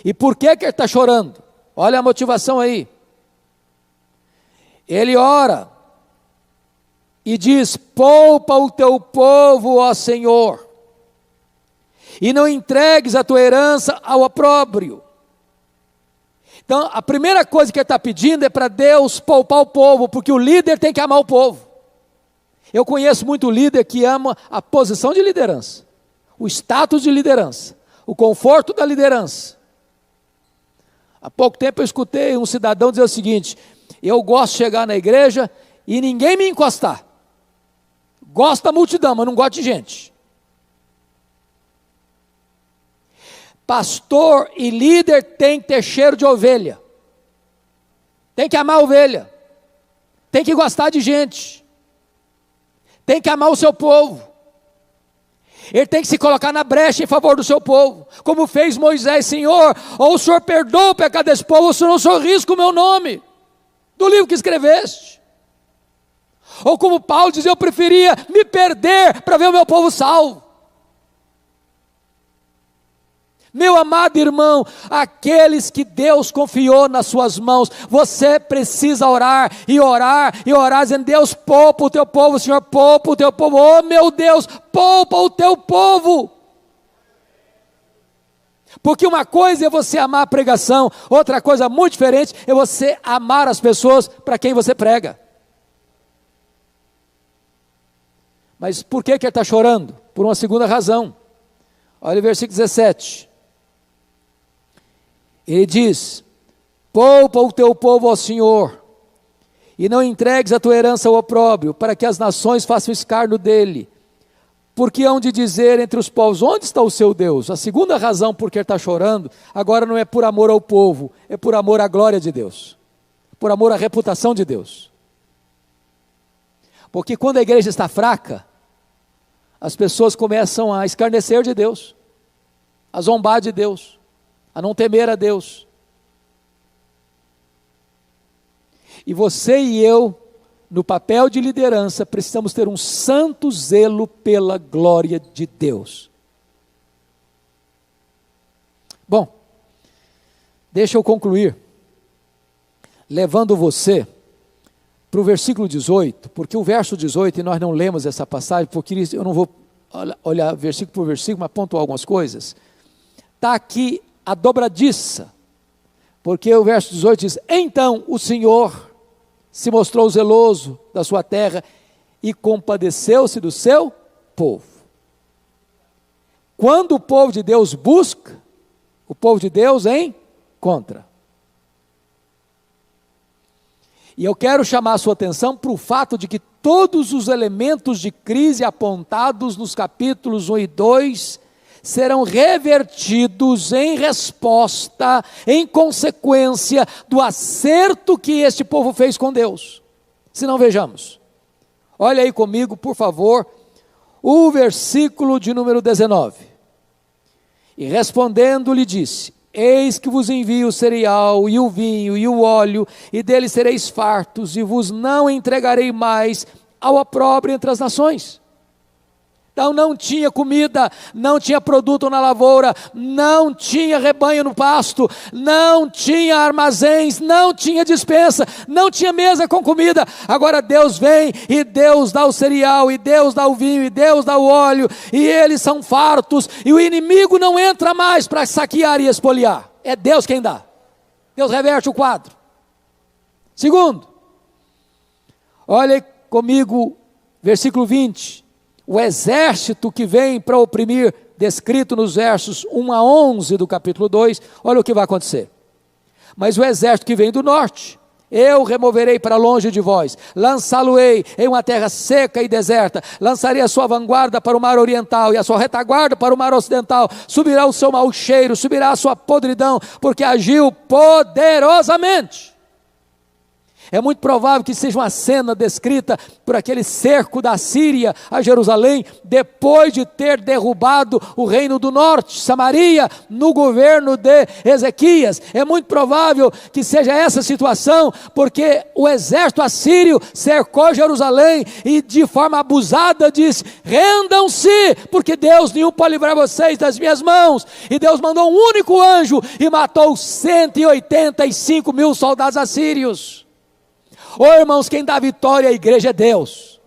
E por que ele está chorando? Olha a motivação aí. Ele ora e diz: poupa o teu povo, ó Senhor, e não entregues a tua herança ao opróbrio. Então, a primeira coisa que ele está pedindo é para Deus poupar o povo, porque o líder tem que amar o povo. Eu conheço muito líder que ama a posição de liderança, o status de liderança, o conforto da liderança. Há pouco tempo eu escutei um cidadão dizer o seguinte: eu gosto de chegar na igreja e ninguém me encostar. Gosto da multidão, mas não gosto de gente. Pastor e líder tem que ter cheiro de ovelha, tem que amar a ovelha, tem que gostar de gente, tem que amar o seu povo, ele tem que se colocar na brecha em favor do seu povo, como fez Moisés. Senhor, ou o Senhor perdoa o pecado desse povo, ou o Senhor risca o meu nome do livro que escreveste. Ou como Paulo dizia: eu preferia me perder para ver o meu povo salvo. Meu amado irmão, aqueles que Deus confiou nas suas mãos, você precisa orar, e orar, e orar, dizendo: Deus, poupa o teu povo, Senhor, poupa o teu povo, oh meu Deus, poupa o teu povo. Porque uma coisa é você amar a pregação, outra coisa muito diferente é você amar as pessoas para quem você prega. Mas por que ele está chorando? Por uma segunda razão. Olha o versículo 17. Ele diz: poupa o teu povo ao Senhor, e não entregues a tua herança ao opróbrio, para que as nações façam escárnio dele. Porque hão de dizer entre os povos: onde está o seu Deus? A segunda razão por que ele está chorando, agora não é por amor ao povo, é por amor à glória de Deus, por amor à reputação de Deus. Porque quando a igreja está fraca, as pessoas começam a escarnecer de Deus, a zombar de Deus, a não temer a Deus. E você e eu, no papel de liderança, precisamos ter um santo zelo pela glória de Deus. Bom, deixa eu concluir, levando você para o versículo 18, porque o verso 18, e nós não lemos essa passagem, porque eu não vou olhar versículo por versículo, mas pontuar algumas coisas. Está aqui a dobradiça, porque o verso 18 diz: então o Senhor se mostrou zeloso da sua terra e compadeceu-se do seu povo. Quando o povo de Deus busca, o povo de Deus encontra. E eu quero chamar a sua atenção para o fato de que todos os elementos de crise apontados nos capítulos 1 e 2 serão revertidos em resposta, em consequência do acerto que este povo fez com Deus. Se não, vejamos. Olha aí comigo, por favor, o versículo de número 19. E respondendo lhe disse: eis que vos envio o cereal e o vinho e o óleo, e deles sereis fartos, e vos não entregarei mais ao opróbrio entre as nações. Então não tinha comida, não tinha produto na lavoura, não tinha rebanho no pasto, não tinha armazéns, não tinha despensa, não tinha mesa com comida. Agora Deus vem e Deus dá o cereal, e Deus dá o vinho, e Deus dá o óleo, e eles são fartos, e o inimigo não entra mais para saquear e espoliar. É Deus quem dá. Deus reverte o quadro. Segundo, olha comigo, versículo 20. O exército que vem para oprimir, descrito nos versos 1 a 11 do capítulo 2, olha o que vai acontecer. Mas o exército que vem do norte, eu removerei para longe de vós, lançá-lo-ei em uma terra seca e deserta, lançarei a sua vanguarda para o mar oriental e a sua retaguarda para o mar ocidental, subirá o seu mau cheiro, subirá a sua podridão, porque agiu poderosamente. É muito provável que seja uma cena descrita por aquele cerco da Síria a Jerusalém, depois de ter derrubado o reino do norte, Samaria, no governo de Ezequias. É muito provável que seja essa situação, porque o exército assírio cercou Jerusalém e de forma abusada disse: rendam-se, porque Deus nenhum pode livrar vocês das minhas mãos. E Deus mandou um único anjo e matou 185 mil soldados assírios. Ô irmãos, quem dá vitória à igreja é Deus.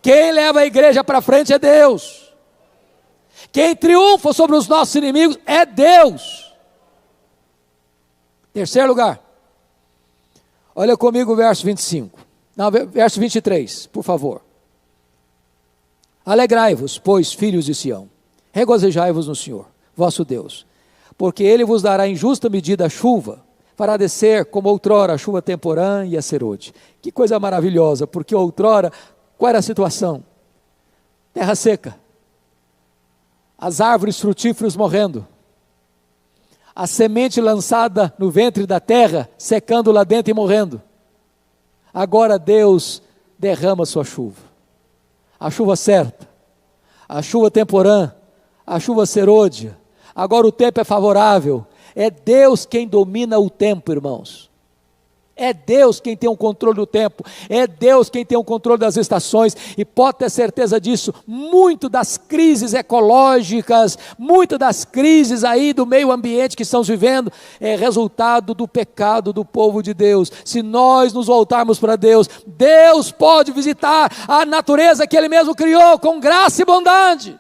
Quem leva a igreja para frente é Deus. Quem triunfa sobre os nossos inimigos é Deus. Terceiro lugar, olha comigo o verso 25. Não, verso 23, por favor. Alegrai-vos, pois, filhos de Sião, regozijai-vos no Senhor, vosso Deus, porque Ele vos dará em justa medida a chuva, fará descer como outrora a chuva temporã e a serôdia. Que coisa maravilhosa, porque outrora, qual era a situação? Terra seca, as árvores frutíferas morrendo, a semente lançada no ventre da terra, secando lá dentro e morrendo. Agora Deus derrama sua chuva, a chuva certa, a chuva temporã, a chuva serôdia. Agora o tempo é favorável. É Deus quem domina o tempo, irmãos. É Deus quem tem o controle do tempo. É Deus quem tem o controle das estações. E pode ter certeza disso. Muito das crises ecológicas, muitas das crises aí do meio ambiente que estamos vivendo, é resultado do pecado do povo de Deus. Se nós nos voltarmos para Deus, Deus pode visitar a natureza que Ele mesmo criou com graça e bondade.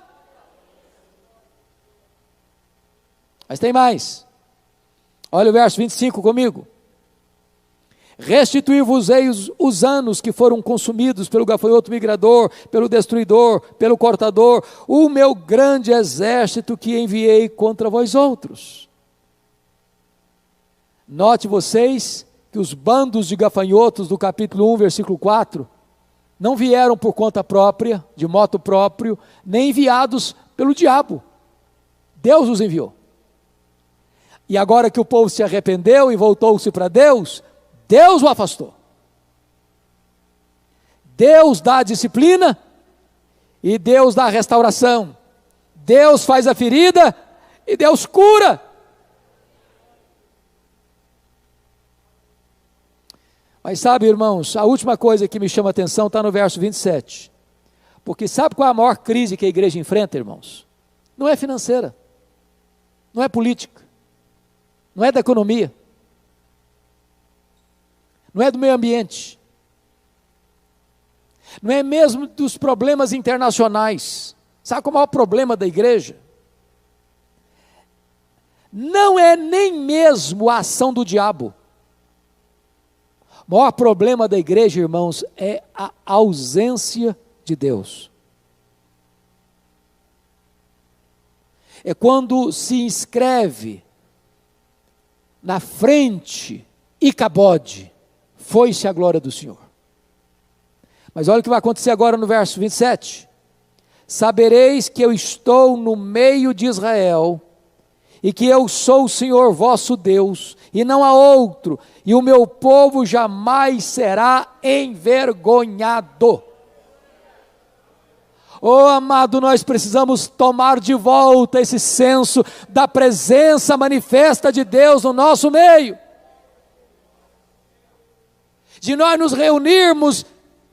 Mas tem mais. Olha o verso 25 comigo. Restituir-vos-ei os anos que foram consumidos pelo gafanhoto migrador, pelo destruidor, pelo cortador, o meu grande exército que enviei contra vós outros. Note vocês que os bandos de gafanhotos do capítulo 1, versículo 4, não vieram por conta própria, de moto próprio, nem enviados pelo diabo. Deus os enviou. E agora que o povo se arrependeu e voltou-se para Deus, Deus o afastou. Deus dá a disciplina e Deus dá a restauração. Deus faz a ferida e Deus cura. Mas sabe, irmãos, a última coisa que me chama a atenção está no verso 27. Porque sabe qual é a maior crise que a igreja enfrenta, irmãos? Não é financeira, não é política, não é da economia, não é do meio ambiente, não é mesmo dos problemas internacionais. Sabe qual é o maior problema da igreja? Não é nem mesmo a ação do diabo. O maior problema da igreja, irmãos, é a ausência de Deus. É quando se inscreve na frente Icabode, foi-se a glória do Senhor. Mas olha o que vai acontecer agora no verso 27. Sabereis que eu estou no meio de Israel, e que eu sou o Senhor vosso Deus, e não há outro, e o meu povo jamais será envergonhado. Oh amado, nós precisamos tomar de volta esse senso da presença manifesta de Deus no nosso meio. De nós nos reunirmos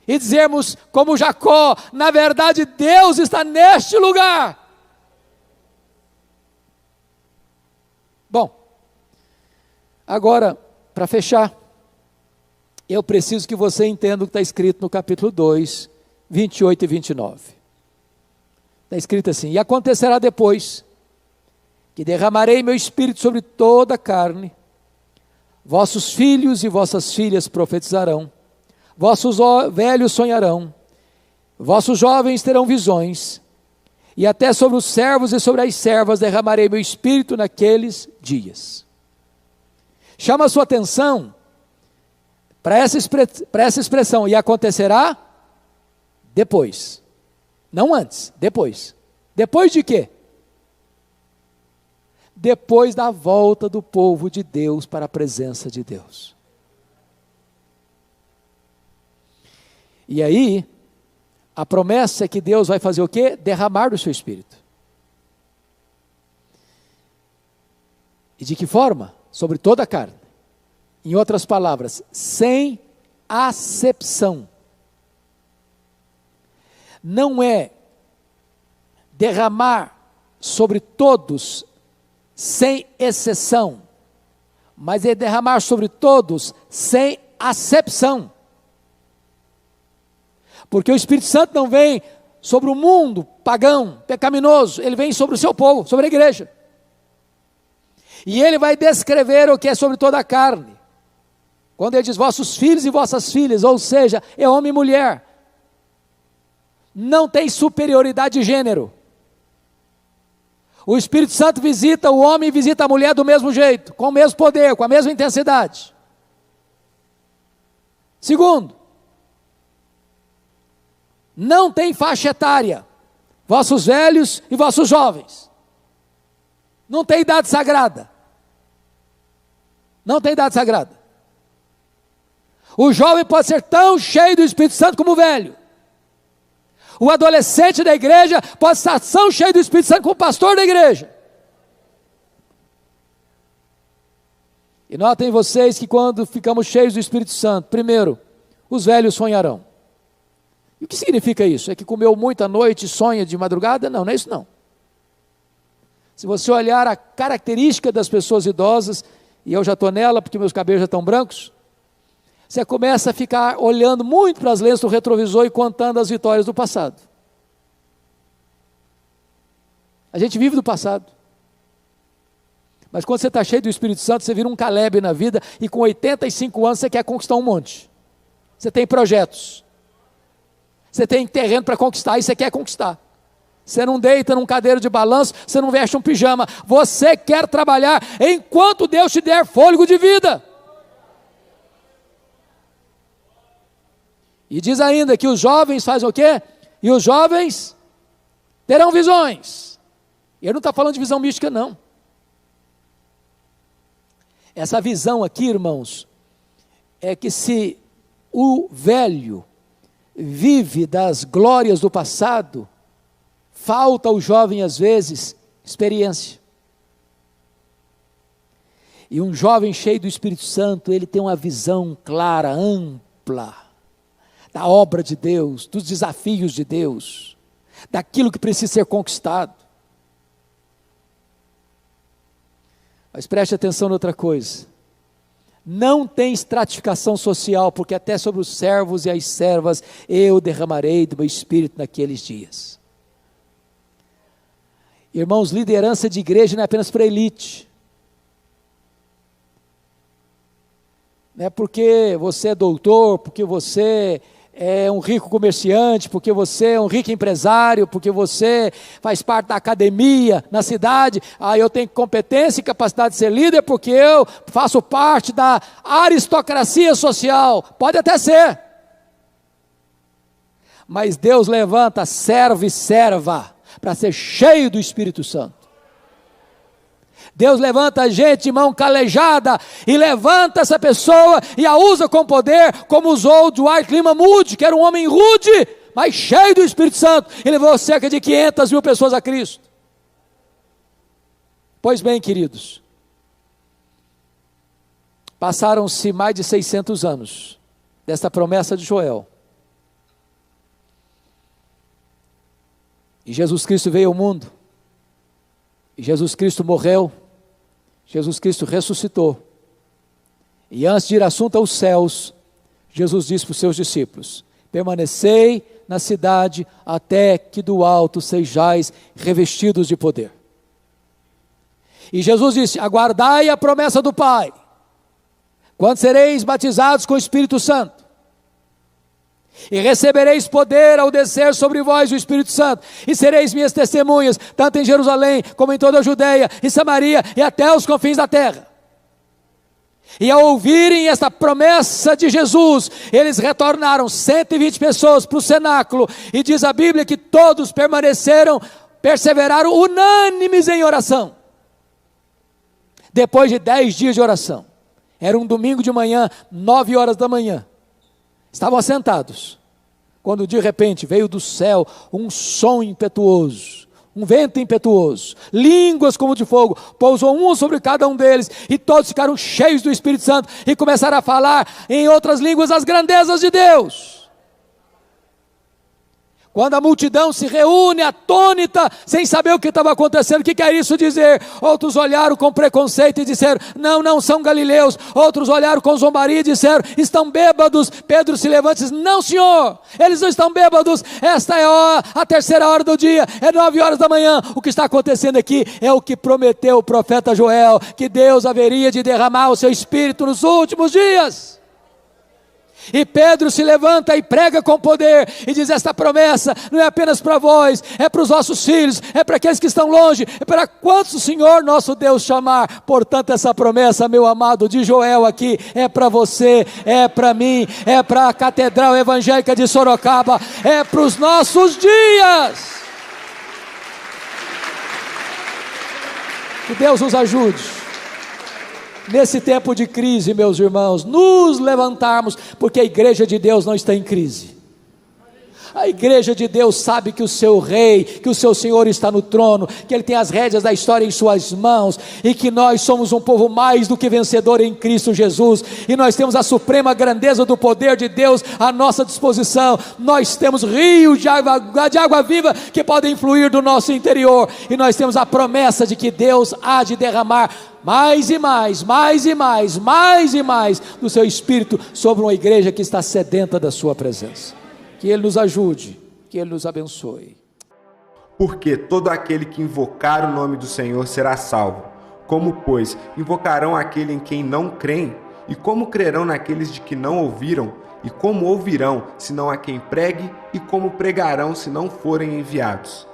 e dizermos como Jacó, na verdade Deus está neste lugar. Bom, agora, para fechar, eu preciso que você entenda o que está escrito no capítulo 2, 28 e 29. Está escrito assim: e acontecerá depois, que derramarei meu espírito sobre toda a carne, vossos filhos e vossas filhas profetizarão, vossos velhos sonharão, vossos jovens terão visões, e até sobre os servos e sobre as servas derramarei meu espírito naqueles dias. Chama a sua atenção para essa expressão, e acontecerá depois, não antes, depois. Depois de quê? Depois da volta do povo de Deus para a presença de Deus. E aí, a promessa é que Deus vai fazer o quê? Derramar do seu Espírito. E de que forma? Sobre toda a carne. Em outras palavras, sem acepção. Não é derramar sobre todos sem exceção, mas é derramar sobre todos sem acepção. Porque o Espírito Santo não vem sobre o mundo pagão, pecaminoso, ele vem sobre o seu povo, sobre a igreja. E ele vai descrever o que é sobre toda a carne. Quando ele diz vossos filhos e vossas filhas, ou seja, é homem e mulher. Não tem superioridade de gênero. O Espírito Santo visita o homem e visita a mulher do mesmo jeito, com o mesmo poder, com a mesma intensidade. Segundo, não tem faixa etária, vossos velhos e vossos jovens. Não tem idade sagrada. Não tem idade sagrada. O jovem pode ser tão cheio do Espírito Santo como o velho. O adolescente da igreja pode estar tão cheio do Espírito Santo como o pastor da igreja. E notem vocês que quando ficamos cheios do Espírito Santo, primeiro, os velhos sonharão. E o que significa isso? É que comeu muito à noite e sonha de madrugada? Não, não é isso não. Se você olhar a característica das pessoas idosas, e eu já estou nela porque meus cabelos já estão brancos, você começa a ficar olhando muito para as lentes do retrovisor e contando as vitórias do passado. A gente vive do passado. Mas quando você está cheio do Espírito Santo, você vira um Caleb na vida e com 85 anos você quer conquistar um monte. Você tem projetos. Você tem terreno para conquistar e você quer conquistar. Você não deita num cadeiro de balanço, você não veste um pijama. Você quer trabalhar enquanto Deus te der fôlego de vida. E diz ainda que os jovens fazem o quê? E os jovens terão visões. Ele não está falando de visão mística, não. Essa visão aqui, irmãos, é que se o velho vive das glórias do passado, falta ao jovem, às vezes, experiência. E um jovem cheio do Espírito Santo, ele tem uma visão clara, ampla, da obra de Deus, dos desafios de Deus, daquilo que precisa ser conquistado. Mas preste atenção em outra coisa. Não tem estratificação social, porque até sobre os servos e as servas eu derramarei do meu Espírito naqueles dias. Irmãos, liderança de igreja não é apenas para elite. Não é porque você é doutor, porque você é um rico comerciante, porque você é um rico empresário, porque você faz parte da academia na cidade, eu tenho competência e capacidade de ser líder, porque eu faço parte da aristocracia social. Pode até ser. Mas Deus levanta servo e serva para ser cheio do Espírito Santo. Deus levanta gente de mão calejada e levanta essa pessoa e a usa com poder, como usou Dwight Lyman Moody, que era um homem rude, mas cheio do Espírito Santo, e levou cerca de 500 mil pessoas a Cristo. Pois bem, queridos, passaram-se mais de 600 anos desta promessa de Joel, e Jesus Cristo veio ao mundo, e Jesus Cristo morreu, Jesus Cristo ressuscitou, e antes de ir assunto aos céus, Jesus disse para os seus discípulos: permanecei na cidade até que do alto sejais revestidos de poder. E Jesus disse: aguardai a promessa do Pai, quando sereis batizados com o Espírito Santo, e recebereis poder ao descer sobre vós o Espírito Santo, e sereis minhas testemunhas, tanto em Jerusalém, como em toda a Judeia, e Samaria, e até os confins da terra. E ao ouvirem esta promessa de Jesus, eles retornaram 120 pessoas para o cenáculo, e diz a Bíblia que todos perseveraram unânimes em oração. Depois de 10 dias de oração, era um domingo de manhã, 9 horas da manhã, estavam assentados, quando de repente veio do céu um som impetuoso, um vento impetuoso, línguas como de fogo, pousou um sobre cada um deles, e todos ficaram cheios do Espírito Santo, e começaram a falar em outras línguas as grandezas de Deus. Quando a multidão se reúne atônita, sem saber o que estava acontecendo, o que quer isso dizer? Outros olharam com preconceito e disseram, não são galileus. Outros olharam com zombaria e disseram, estão bêbados. Pedro se levanta e diz, não senhor, eles não estão bêbados, esta é a terceira hora do dia, é 9 horas da manhã. O que está acontecendo aqui é o que prometeu o profeta Joel, que Deus haveria de derramar o seu Espírito nos últimos dias. E Pedro se levanta e prega com poder, e diz, esta promessa não é apenas para vós, é para os vossos filhos, é para aqueles que estão longe, é para quantos o Senhor nosso Deus chamar. Portanto, essa promessa, meu amado, de Joel aqui, é para você, é para mim, é para a Catedral Evangélica de Sorocaba, é para os nossos dias. Que Deus nos ajude, nesse tempo de crise, meus irmãos, nos levantarmos, porque a igreja de Deus não está em crise. A igreja de Deus sabe que o seu rei, que o seu Senhor está no trono, que Ele tem as rédeas da história em suas mãos, e que nós somos um povo mais do que vencedor em Cristo Jesus, e nós temos a suprema grandeza do poder de Deus à nossa disposição. Nós temos rios de água viva que podem fluir do nosso interior, e nós temos a promessa de que Deus há de derramar mais e mais do seu Espírito sobre uma igreja que está sedenta da sua presença. Que Ele nos ajude, que Ele nos abençoe. Porque todo aquele que invocar o nome do Senhor será salvo. Como, pois, invocarão aquele em quem não creem? E como crerão naqueles de que não ouviram? E como ouvirão, se não há quem pregue? E como pregarão, se não forem enviados?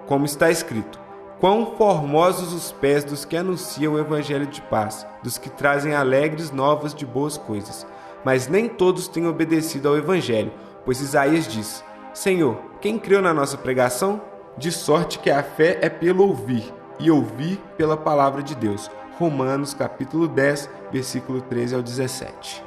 Como está escrito, quão formosos os pés dos que anunciam o evangelho de paz, dos que trazem alegres novas de boas coisas. Mas nem todos têm obedecido ao evangelho, pois Isaías diz, Senhor, quem creu na nossa pregação? De sorte que a fé é pelo ouvir, e ouvir pela palavra de Deus. Romanos capítulo 10, versículo 13 ao 17.